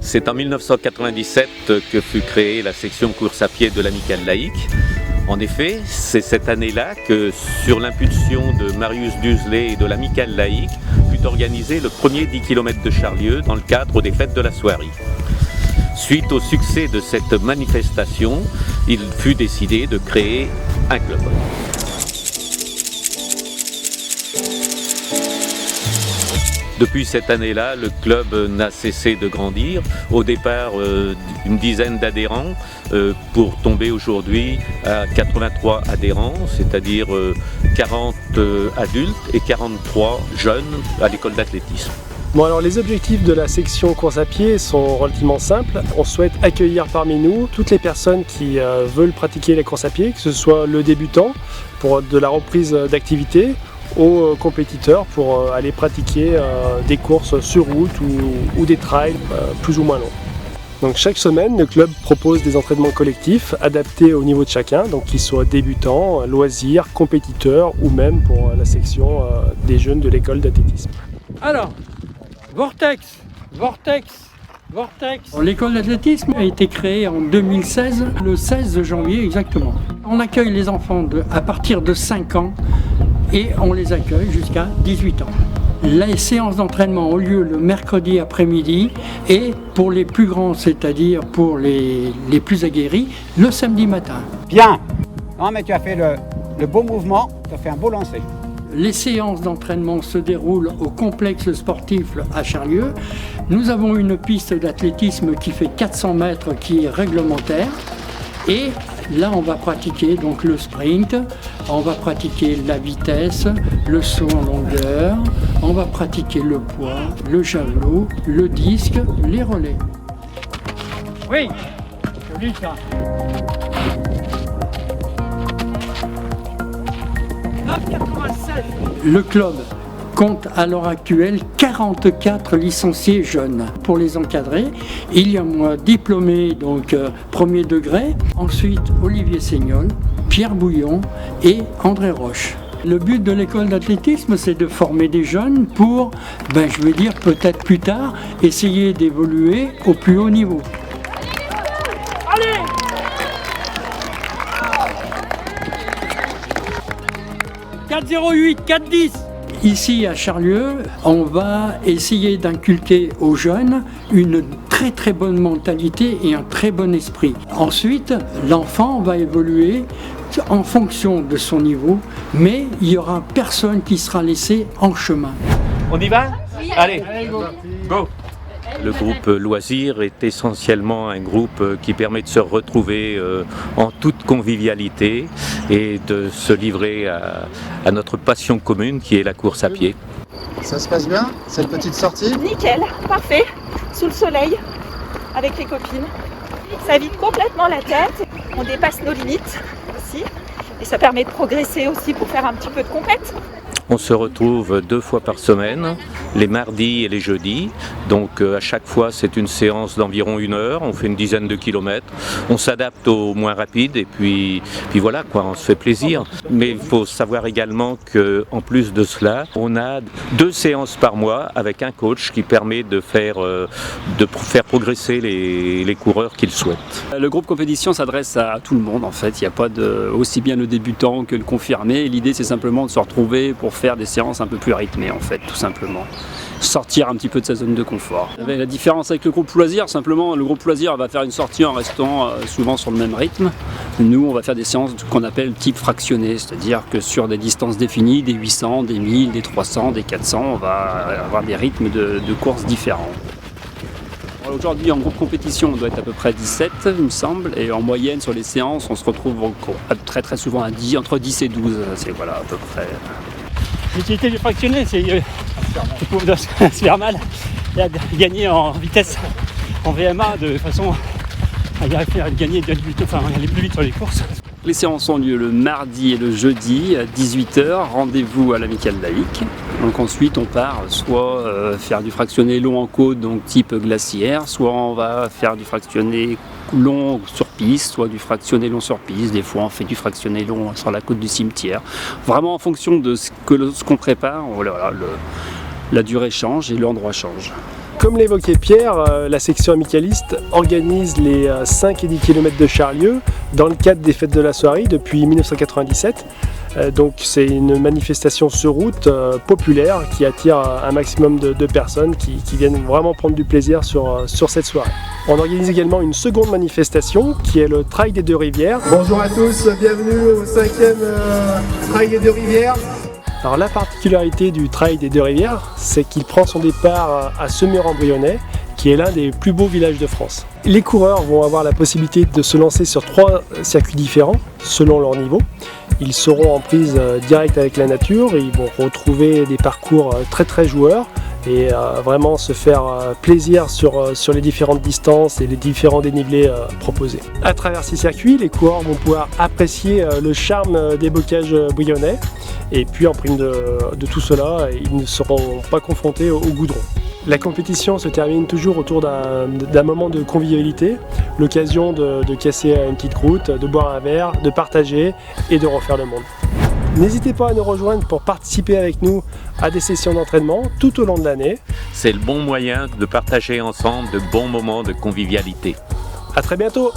C'est en 1997 que fut créée la section course à pied de l'Amicale laïque. En effet, c'est cette année-là que, sur l'impulsion de Marius Dusley et de l'Amicale laïque, fut organisé le premier 10 km de Charlieu dans le cadre des fêtes de la soierie. Suite au succès de cette manifestation, il fut décidé de créer un club. Depuis cette année-là, le club n'a cessé de grandir. Au départ, une dizaine d'adhérents pour tomber aujourd'hui à 83 adhérents, c'est-à-dire 40 adultes et 43 jeunes à l'école d'athlétisme. Bon, alors les objectifs de la section course à pied sont relativement simples. On souhaite accueillir parmi nous toutes les personnes qui veulent pratiquer la course à pied, que ce soit le débutant pour de la reprise d'activité, aux compétiteurs pour aller pratiquer des courses sur route ou des trails plus ou moins longs. Donc chaque semaine, le club propose des entraînements collectifs adaptés au niveau de chacun, donc qu'ils soient débutants, loisirs, compétiteurs ou même pour la section des jeunes de l'école d'athlétisme. Alors, Vortex. L'école d'athlétisme a été créée en 2016, le 16 janvier exactement. On accueille les enfants à partir de 5 ans et on les accueille jusqu'à 18 ans. Les séances d'entraînement ont lieu le mercredi après-midi et pour les plus grands, c'est-à-dire pour les plus aguerris, le samedi matin. Bien. Non mais tu as fait le beau mouvement, tu as fait un beau lancer. Les séances d'entraînement se déroulent au complexe sportif à Charlieu. Nous avons une piste d'athlétisme qui fait 400 mètres qui est réglementaire. Et là, on va pratiquer donc le sprint, on va pratiquer la vitesse, le saut en longueur, on va pratiquer le poids, le javelot, le disque, les relais. Oui, joli ça. Le club compte à l'heure actuelle 44 licenciés jeunes. Pour les encadrer, il y a moi diplômé donc premier degré, ensuite Olivier Seignol, Pierre Bouillon et André Roche. Le but de l'école d'athlétisme, c'est de former des jeunes pour, je vais dire peut-être plus tard, essayer d'évoluer au plus haut niveau. Allez! « 4,08, 4,10 » Ici à Charlieu, on va essayer d'inculquer aux jeunes une très très bonne mentalité et un très bon esprit. Ensuite, l'enfant va évoluer en fonction de son niveau, mais il n'y aura personne qui sera laissé en chemin. On y va ? Oui. Allez, go. Le groupe Loisirs est essentiellement un groupe qui permet de se retrouver en toute convivialité et de se livrer à notre passion commune qui est la course à pied. Ça se passe bien, cette petite sortie ? Nickel, parfait, sous le soleil, avec les copines. Ça vide complètement la tête, on dépasse nos limites aussi, et ça permet de progresser aussi pour faire un petit peu de compète. On se retrouve 2 fois par semaine, les mardis et les jeudis. Donc à chaque fois, c'est une séance d'environ 1 heure. On fait une dizaine de kilomètres. On s'adapte au moins rapide et puis voilà quoi, on se fait plaisir. Mais il faut savoir également qu'en plus de cela, on a 2 séances par mois avec un coach qui permet de faire progresser les coureurs qu'ils souhaitent. Le groupe compétition s'adresse à tout le monde en fait. Il n'y a pas aussi bien le débutant que le confirmé. L'idée c'est simplement de se retrouver pour faire des séances un peu plus rythmées en fait, tout simplement. Sortir un petit peu de sa zone de confort. La différence avec le groupe loisir, simplement le groupe loisir va faire une sortie en restant souvent sur le même rythme. Nous on va faire des séances qu'on appelle type fractionné, c'est-à-dire que sur des distances définies, des 800, des 1000, des 300, des 400, on va avoir des rythmes de course différents. Aujourd'hui en groupe compétition on doit être à peu près 17 il me semble, et en moyenne sur les séances on se retrouve très très souvent à 10, entre 10 et 12, c'est voilà à peu près. L'utilité du fractionné, c'est de se faire mal et à gagner en vitesse, en VMA, de façon à gagner aller plus vite sur les courses. Les séances ont lieu le mardi et le jeudi à 18h, rendez-vous à l'Amicale laïque. Donc ensuite on part soit faire du fractionné long en côte, donc type glaciaire, soit on va faire du fractionné long sur piste, soit du fractionné long sur piste. Des fois on fait du fractionné long sur la côte du cimetière. Vraiment en fonction de ce qu'on prépare, voilà, la durée change et l'endroit change. Comme l'évoquait Pierre, la section amicaliste organise les 5 et 10 km de Charlieu dans le cadre des Fêtes de la Soierie depuis 1997. Donc c'est une manifestation sur route populaire qui attire un maximum de personnes qui viennent vraiment prendre du plaisir sur cette soirée. On organise également une seconde manifestation qui est le Trail des Deux Rivières. Bonjour à tous, bienvenue au 5e Trail des Deux Rivières. Alors la particularité du Trail des Deux Rivières, c'est qu'il prend son départ à Semur-en-Brionnais, qui est l'un des plus beaux villages de France. Les coureurs vont avoir la possibilité de se lancer sur 3 circuits différents selon leur niveau. Ils seront en prise directe avec la nature, ils vont retrouver des parcours très joueurs et vraiment se faire plaisir sur les différentes distances et les différents dénivelés proposés. À travers ces circuits, les coureurs vont pouvoir apprécier le charme des bocages brionnais et puis en prime de tout cela, ils ne seront pas confrontés au goudron. La compétition se termine toujours autour d'un moment de convivialité, l'occasion de casser une petite croûte, de boire un verre, de partager et de refaire le monde. N'hésitez pas à nous rejoindre pour participer avec nous à des sessions d'entraînement tout au long de l'année. C'est le bon moyen de partager ensemble de bons moments de convivialité. À très bientôt!